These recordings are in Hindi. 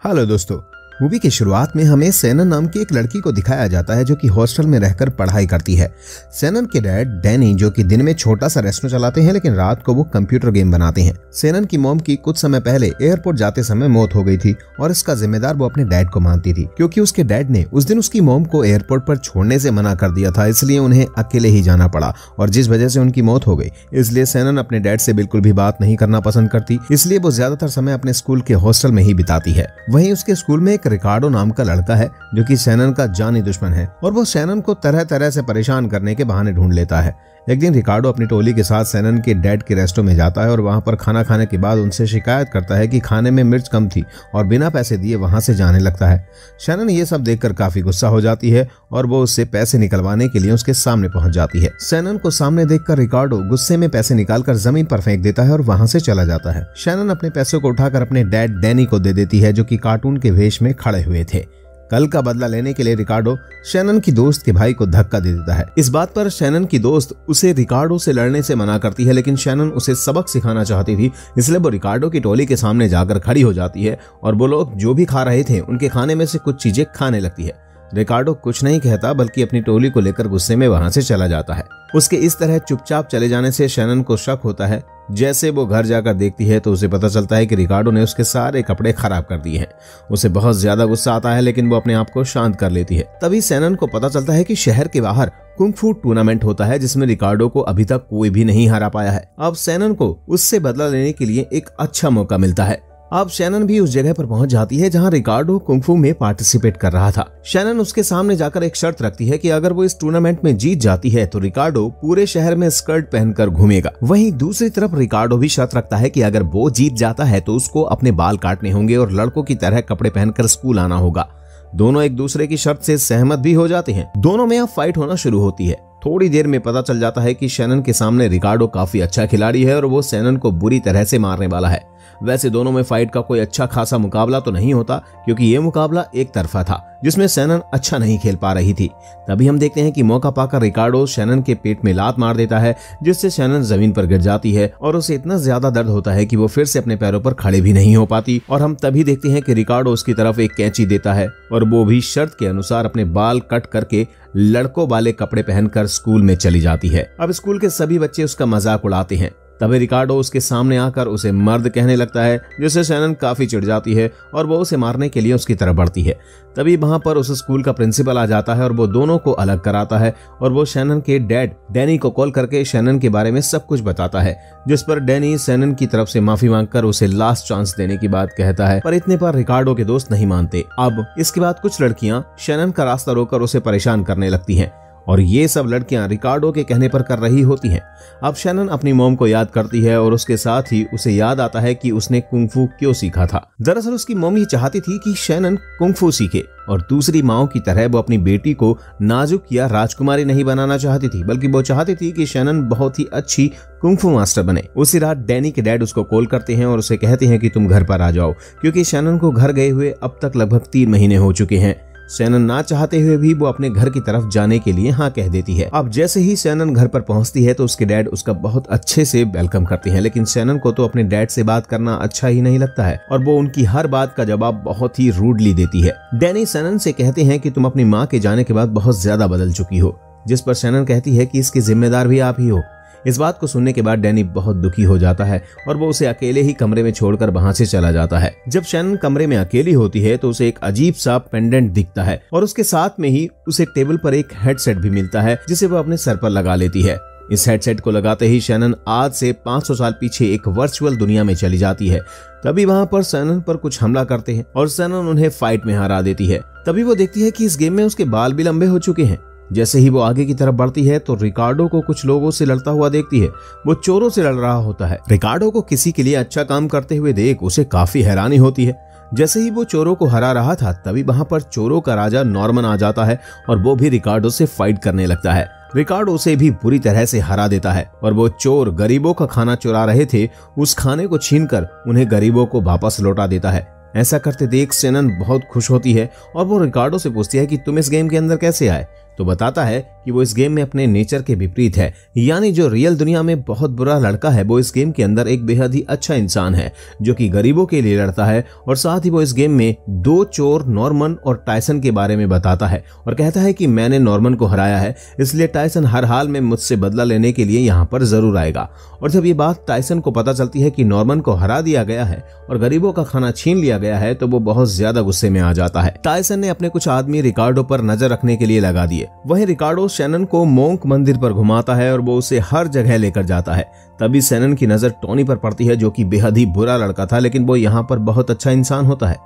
हेलो दोस्तों, मूवी की शुरुआत में हमें सैनन नाम की एक लड़की को दिखाया जाता है जो कि हॉस्टल में रहकर पढ़ाई करती है। सैनन के डैड डैनी जो कि दिन में छोटा सा रेस्टोरेंट चलाते हैं लेकिन रात को वो कंप्यूटर गेम बनाते हैं। सैनन की मॉम की कुछ समय पहले एयरपोर्ट जाते समय मौत हो गई थी और इसका जिम्मेदार वो अपने डैड को मानती थी, क्योंकि उसके डैड ने उस दिन उसकी मॉम को एयरपोर्ट पर छोड़ने से मना कर दिया था, इसलिए उन्हें अकेले ही जाना पड़ा और जिस वजह से उनकी मौत हो गई। इसलिए सैनन अपने डैड से बिल्कुल भी बात नहीं करना पसंद करती, इसलिए वो ज्यादातर समय अपने स्कूल के हॉस्टल में ही बिताती है। वहीं उसके स्कूल में एक रिकार्डो नाम का लड़का है जो कि सैनन का जानी दुश्मन है और वो सैनन को तरह तरह से परेशान करने के बहाने ढूंढ लेता है। एक दिन रिकार्डो अपनी टोली के साथ सैनन के डैड के रेस्टो में जाता है और वहां पर खाना खाने के बाद उनसे शिकायत करता है कि खाने में मिर्च कम थी और बिना पैसे दिए वहां से जाने लगता है। सैनन ये सब देखकर काफी गुस्सा हो जाती है और वो उससे पैसे निकलवाने के लिए उसके सामने पहुंच जाती है। सैनन को सामने देखकर रिकार्डो गुस्से में पैसे निकालकर जमीन पर फेंक देता है और वहां से चला जाता है। सैनन अपने पैसों को उठाकर अपने डैड डैनी को दे देती है जो कि कार्टून के वेश में खड़े हुए थे। कल का बदला लेने के लिए रिकार्डो सैनन की दोस्त के भाई को धक्का दे देता है। इस बात पर सैनन की दोस्त उसे रिकार्डो से लड़ने से मना करती है, लेकिन सैनन उसे सबक सिखाना चाहती थी, इसलिए वो रिकार्डो की टोली के सामने जाकर खड़ी हो जाती है और वो लोग जो भी खा रहे थे उनके खाने में से कुछ चीजें खाने लगती है। रिकार्डो कुछ नहीं कहता बल्कि अपनी टोली को लेकर गुस्से में वहां से चला जाता है। उसके इस तरह चुपचाप चले जाने से सैनन को शक होता है। जैसे वो घर जाकर देखती है तो उसे पता चलता है कि रिकार्डो ने उसके सारे कपड़े खराब कर दिए हैं। उसे बहुत ज्यादा गुस्सा आता है लेकिन वो अपने आप को शांत कर लेती है। तभी सैनन को पता चलता है कि शहर के बाहर कुंग फू टूर्नामेंट होता है जिसमें रिकार्डो को अभी तक कोई भी नहीं हरा पाया है। अब सैनन को उससे बदला लेने के लिए एक अच्छा मौका मिलता है। अब सैनन भी उस जगह पर पहुंच जाती है जहां रिकार्डो कुंग फू में पार्टिसिपेट कर रहा था। सैनन उसके सामने जाकर एक शर्त रखती है कि अगर वो इस टूर्नामेंट में जीत जाती है तो रिकार्डो पूरे शहर में स्कर्ट पहनकर घूमेगा। वहीं दूसरी तरफ रिकार्डो भी शर्त रखता है कि अगर वो जीत जाता है तो उसको अपने बाल काटने होंगे और लड़कों की तरह कपड़े पहनकर स्कूल आना होगा। दोनों एक दूसरे की शर्त से सहमत भी हो जाते हैं। दोनों में अब फाइट होना शुरू होती है। थोड़ी देर में पता चल जाता है कि सैनन के सामने रिकार्डो काफी अच्छा खिलाड़ी है और वो सैनन को बुरी तरह से मारने वाला है। वैसे दोनों में फाइट का कोई अच्छा खासा मुकाबला तो नहीं होता, क्योंकि ये मुकाबला एक तरफा था जिसमें सैनन अच्छा नहीं खेल पा रही थी। तभी हम देखते हैं कि मौका पाकर रिकार्डो सैनन के पेट में लात मार देता है, जिससे सैनन जमीन पर गिर जाती है और उसे इतना ज्यादा दर्द होता है कि वो फिर से अपने पैरों पर खड़े भी नहीं हो पाती। और हम तभी देखते हैं कि रिकार्डो उसकी तरफ एक कैंची देता है और वो भी शर्त के अनुसार अपने बाल कट करके लड़कों वाले कपड़े पहनकर स्कूल में चली जाती है। अब स्कूल के सभी बच्चे उसका मजाक उड़ाते हैं। तभी रिकार्डो उसके सामने आकर उसे मर्द कहने लगता है, जिससे सैनन काफी चिढ़ जाती है और वो उसे मारने के लिए उसकी तरफ बढ़ती है। तभी वहां पर उस स्कूल का प्रिंसिपल आ जाता है और वो दोनों को अलग कराता है और वो सैनन के डैड डैनी को कॉल करके सैनन के बारे में सब कुछ बताता है, जिस पर डैनी सैनन की तरफ से माफी मांगकर उसे लास्ट चांस देने की बात कहता है, पर इतने पर रिकार्डो के दोस्त नहीं मानते। अब इसके बाद कुछ लड़कियां सैनन का रास्ता रोककर उसे परेशान करने लगती हैं और ये सब लड़कियां रिकार्डो के कहने पर कर रही होती हैं। अब सैनन अपनी मॉम को याद करती है और उसके साथ ही उसे याद आता है कि उसने कुंग फू क्यों सीखा था। दरअसल उसकी मॉम ये चाहती थी कि सैनन कुंग फू सीखे और दूसरी माओ की तरह वो अपनी बेटी को नाजुक या राजकुमारी नहीं बनाना चाहती थी, बल्कि वो चाहती थी कि सैनन बहुत ही अच्छी कुंग फू मास्टर बने। उसी रात डैनी के डैड उसको कॉल करते हैं और उसे कहते हैं कि तुम घर पर आ जाओ, क्योंकि सैनन को घर गए हुए अब तक लगभग 3 महीने हो चुके हैं। सैनन ना चाहते हुए भी वो अपने घर की तरफ जाने के लिए हाँ कह देती है। अब जैसे ही सैनन घर पर पहुंचती है तो उसके डैड उसका बहुत अच्छे से वेलकम करते हैं, लेकिन सैनन को तो अपने डैड से बात करना अच्छा ही नहीं लगता है और वो उनकी हर बात का जवाब बहुत ही रूडली देती है। डैनी सैनन से कहते हैं कि तुम अपनी माँ के जाने के बाद बहुत ज्यादा बदल चुकी हो, जिस पर सैनन कहती है कि इसकी जिम्मेदार भी आप ही हो। इस बात को सुनने के बाद डैनी बहुत दुखी हो जाता है और वो उसे अकेले ही कमरे में छोड़कर वहां से चला जाता है। जब सैनन कमरे में अकेली होती है तो उसे एक अजीब सा पेंडेंट दिखता है और उसके साथ में ही उसे टेबल पर एक हेडसेट भी मिलता है, जिसे वो अपने सर पर लगा लेती है। इस हेडसेट को लगाते ही सैनन आज से 500 साल पीछे एक वर्चुअल दुनिया में चली जाती है। तभी वहां पर सैनन पर कुछ हमला करते हैं और सैनन उन्हें फाइट में हरा देती है। तभी वो देखती है कि इस गेम में उसके बाल भी लंबे हो चुके हैं। जैसे ही वो आगे की तरफ बढ़ती है तो रिकार्डो को कुछ लोगों से लड़ता हुआ देखती है। वो चोरों से लड़ रहा होता है। रिकार्डो को किसी के लिए अच्छा काम करते हुए देख उसे काफी हैरानी होती है। जैसे ही वो चोरों को हरा रहा था तभी वहां पर चोरों का राजा नॉर्मन आ जाता है और वो भी रिकार्डो से फाइट करने लगता है। रिकार्डो उसे भी बुरी तरह से हरा देता है और वो चोर गरीबों का खाना चुरा रहे थे, उस खाने को छीनकर उन्हें गरीबों को वापस लौटा देता है। ऐसा करते देख सैनन बहुत खुश होती है और वो रिकार्डो से पूछती है कि तुम इस गेम के अंदर कैसे आए। तो बताता है कि वो इस गेम में अपने नेचर के विपरीत है, यानी जो रियल दुनिया में बहुत बुरा लड़का है वो इस गेम के अंदर एक बेहद ही अच्छा इंसान है जो कि गरीबों के लिए लड़ता है। और साथ ही वो इस गेम में दो चोर नॉर्मन और टायसन के बारे में बताता है और कहता है कि मैंने नॉर्मन को हराया है, इसलिए टायसन हर हाल में मुझसे बदला लेने के लिए यहाँ पर जरूर आएगा। और जब ये बात टायसन को पता चलती है कि नॉर्मन को हरा दिया गया है और गरीबों का खाना छीन लिया गया है तो वो बहुत ज्यादा गुस्से में आ जाता है। टायसन ने अपने कुछ आदमी रिकार्डो पर नजर रखने के लिए लगा दिए। वहीं रिकार्डो शैनन को मोंक मंदिर पर घुमाता है और वो उसे हर जगह लेकर जाता है। तभी शैनन की नजर टोनी पर पड़ती है जो कि बेहद ही बुरा लड़का था, लेकिन वो यहाँ पर बहुत अच्छा इंसान होता है।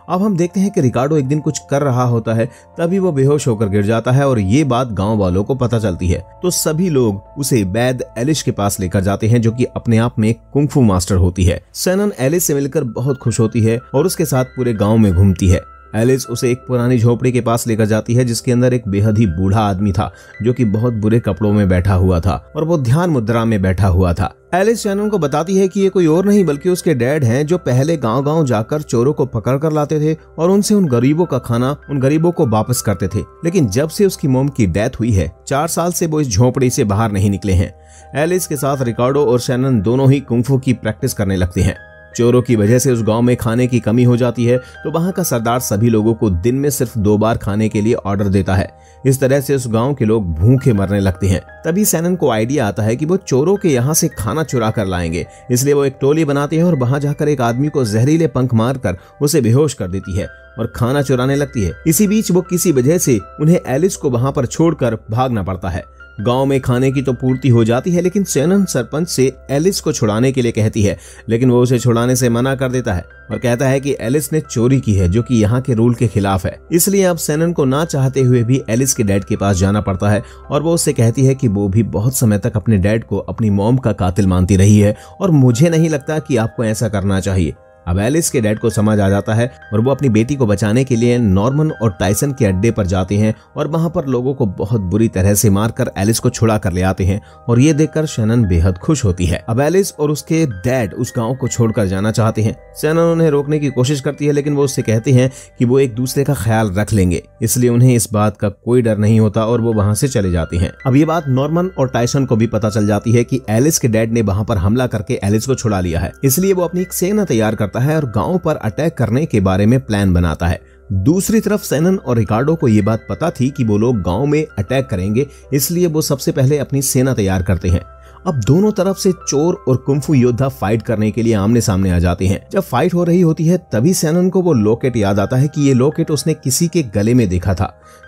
अब हम देखते हैं कि रिकार्डो एक दिन कुछ कर रहा होता है, तभी वो बेहोश होकर गिर जाता है और ये बात गांव वालों को पता चलती है। तो सभी लोग उसे वैद एलिश के पास लेकर जाते हैं जो कि अपने आप में कुंग-फू मास्टर होती है। शैनन एलिस से मिलकर बहुत खुश होती है और उसके साथ पूरे गांव में घूमती है। एलिस उसे एक पुरानी झोपड़ी के पास लेकर जाती है जिसके अंदर एक बेहद ही बूढ़ा आदमी था जो कि बहुत बुरे कपड़ों में बैठा हुआ था और वो ध्यान मुद्रा में बैठा हुआ था। एलिस शैनन को बताती है कि ये कोई और नहीं बल्कि उसके डैड हैं जो पहले गांव-गांव जाकर चोरों को पकड़ कर लाते थे और उनसे उन गरीबों का खाना उन गरीबों को वापस करते थे। लेकिन जब से उसकी मॉम की डेथ हुई है 4 साल से वो इस झोपड़ी से बाहर नहीं निकले हैं। एलिस के साथ रिकार्डो और शैनन दोनों ही कुंग-फू की प्रैक्टिस करने लगते हैं। चोरों की वजह से उस गांव में खाने की कमी हो जाती है तो वहां का सरदार सभी लोगों को दिन में सिर्फ 2 बार खाने के लिए ऑर्डर देता है। इस तरह से उस गांव के लोग भूखे मरने लगते हैं। तभी शैनन को आइडिया आता है कि वो चोरों के यहाँ से खाना चुरा कर लाएंगे, इसलिए वो एक टोली बनाते हैं और वहां जाकर एक आदमी को जहरीले पंख मारकर उसे बेहोश कर देती है और खाना चुराने लगती है। इसी बीच वो किसी वजह से उन्हें एलिस को वहां पर छोड़कर भागना पड़ता है। गांव में खाने की तो पूर्ति हो जाती है, लेकिन शैनन सरपंच से एलिस को छुड़ाने के लिए कहती है, लेकिन वो उसे छुड़ाने से मना कर देता है और कहता है कि एलिस ने चोरी की है जो कि यहाँ के रूल के खिलाफ है। इसलिए अब शैनन को ना चाहते हुए भी एलिस के डैड के पास जाना पड़ता है और वो उससे कहती है कि वो भी बहुत समय तक अपने डैड को अपनी मॉम का कातिल मानती रही है और मुझे नहीं लगता कि आपको ऐसा करना चाहिए। अब एलिस के डैड को समझ आ जाता है और वो अपनी बेटी को बचाने के लिए नॉर्मन और टायसन के अड्डे पर जाते हैं और वहां पर लोगों को बहुत बुरी तरह से मारकर एलिस को छुड़ा कर ले आते हैं और ये देखकर शैनन बेहद खुश होती है। अब एलिस और उसके डैड उस गांव को छोड़कर जाना चाहते हैं। शैनन उन्हें रोकने की कोशिश करती है, लेकिन वो उससे कहते हैं कि वो एक दूसरे का ख्याल रख लेंगे, इसलिए उन्हें इस बात का कोई डर नहीं होता और वो वहां से चले जाते हैं। अब ये बात नॉर्मन और टायसन को भी पता चल जाती है कि एलिस के डैड ने वहां पर हमला करके एलिस को छुड़ा लिया है, इसलिए वो अपनी एक सेना तैयार करता है और गांव पर अटैक करने के बारे में प्लान बनाता है। दूसरी तरफ शैनन और रिकार्डो को ये बात पता थी कि वो लोग गांव में अटैक करेंगे, इसलिए वो सबसे पहले अपनी सेना तैयार करते हैं। अब दोनों तरफ से चोर और कुंग-फू योद्धा फाइट करने के लिए आमने सामने आ जाते हैं। जब फाइट हो रही होती है तभी शैनन को वो लॉकेट याद आता है कि ये लॉकेट उसने किसी के गले में देखा था।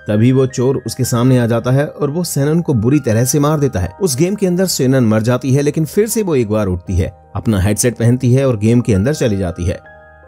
तभी वो चोर उसके सामने आ जाता है और वो शैनन को बुरी तरह से मार देता है। उस गेम के अंदर शैनन मर जाती है, लेकिन फिर से वो एक बार उठती है, अपना हेडसेट पहनती है और गेम के अंदर चली जाती है।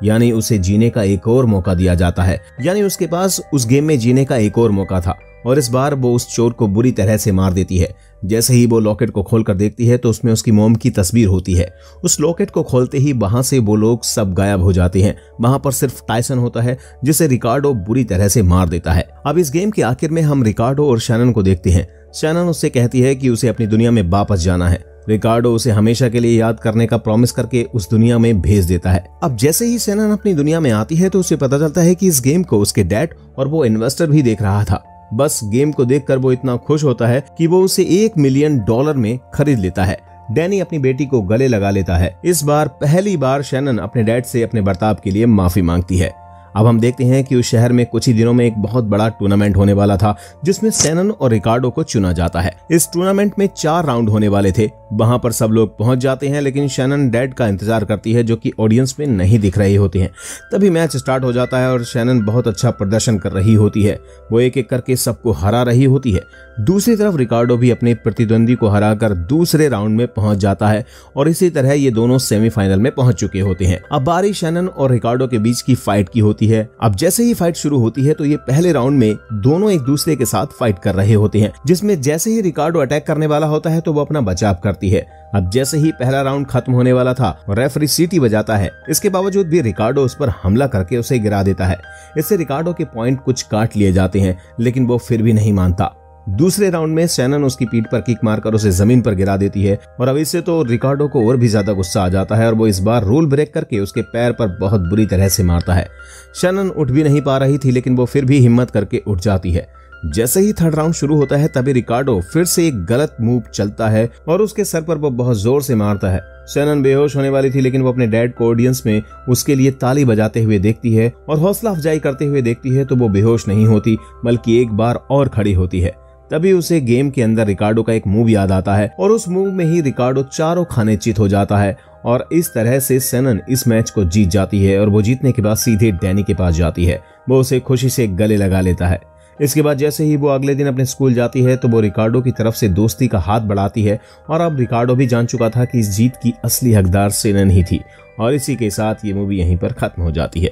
यानी उसे जीने का एक और मौका दिया जाता है, यानी उसके पास उस गेम में जीने का एक और मौका था और इस बार वो उस चोर को बुरी तरह से मार देती है। जैसे ही वो लॉकेट को खोलकर देखती है तो उसमें उसकी मॉम की तस्वीर होती है। उस लॉकेट को खोलते ही वहां से वो लोग सब गायब हो जाते हैं। वहां पर सिर्फ टायसन होता है जिसे रिकार्डो बुरी तरह से मार देता है। अब इस गेम के आखिर में हम रिकार्डो और शैनन को देखते हैं। शैनन उससे कहती है कि उसे अपनी दुनिया में वापस जाना है। रिकार्डो उसे हमेशा के लिए याद करने का प्रॉमिस करके उस दुनिया में भेज देता है। अब जैसे ही शैनन अपनी दुनिया में आती है तो उसे पता चलता है कि इस गेम को उसके डैड और वो इन्वेस्टर भी देख रहा था। बस गेम को देखकर वो इतना खुश होता है कि वो उसे $1 मिलियन में खरीद लेता है। डैनी अपनी बेटी को गले लगा लेता है। इस बार पहली बार शैनन अपने डैड से अपने बर्ताव के लिए माफी मांगती है। अब हम देखते हैं कि उस शहर में कुछ ही दिनों में एक बहुत बड़ा टूर्नामेंट होने वाला था जिसमें शैनन और रिकार्डो को चुना जाता है। इस टूर्नामेंट में 4 राउंड होने वाले थे। वहां पर सब लोग पहुंच जाते हैं, लेकिन शैनन डैड का इंतजार करती है जो कि ऑडियंस में नहीं दिख रहे होते हैं। तभी मैच स्टार्ट हो जाता है और शैनन बहुत अच्छा प्रदर्शन कर रही होती है। वो एक एक करके सबको हरा रही होती है। दूसरी तरफ रिकार्डो भी अपने प्रतिद्वंदी को हराकर दूसरे राउंड में पहुंच जाता है और इसी तरह ये दोनों सेमीफाइनल में पहुंच चुके होते हैं। अब बारी शैनन और रिकार्डो के बीच की फाइट की होती है। अब जैसे ही फाइट शुरू होती है तो ये पहले राउंड में दोनों एक दूसरे के साथ फाइट कर रहे होते हैं, जिसमें जैसे ही रिकार्डो अटैक करने वाला होता है तो वो अपना बचाव करती है। अब जैसे ही पहला राउंड खत्म होने वाला था, रेफरी सीटी बजाता है। इसके बावजूद भी रिकार्डो उस पर हमला करके उसे गिरा देता है। इससे रिकार्डो के पॉइंट कुछ काट लिए जाते हैं, लेकिन वो फिर भी नहीं मानता। दूसरे राउंड में शैनन उसकी पीठ पर किक मारकर उसे जमीन पर गिरा देती है और अब इससे तो रिकार्डो को और भी ज्यादा गुस्सा आ जाता है और वो इस बार रूल ब्रेक करके उसके पैर पर बहुत बुरी तरह से मारता है। शैनन उठ भी नहीं पा रही थी, लेकिन वो फिर भी हिम्मत करके उठ जाती है। जैसे ही थर्ड राउंड शुरू होता है तभी रिकार्डो फिर से एक गलत मूव चलता है और उसके सर पर वो बहुत जोर से मारता है। शैनन बेहोश होने वाली थी, लेकिन वो अपने डैड को ऑडियंस में उसके लिए ताली बजाते हुए देखती है और हौसला अफजाई करते हुए देखती है, तो वो बेहोश नहीं होती बल्कि एक बार और खड़ी होती है। तभी उसे गेम के अंदर रिकार्डो का एक मूव याद आता है और उस मूव में ही रिकार्डो चारों खाने चित हो जाता है और इस तरह से शैनन इस मैच को जीत जाती है और वो जीतने के बाद सीधे डैनी के पास जाती है। वो उसे खुशी से गले लगा लेता है। इसके बाद जैसे ही वो अगले दिन अपने स्कूल जाती है तो वो रिकार्डो की तरफ से दोस्ती का हाथ बढ़ाती है और अब रिकार्डो भी जान चुका था कि इस जीत की असली हकदार शैनन ही थी। और इसी के साथ ये मूवी यहीं पर खत्म हो जाती है।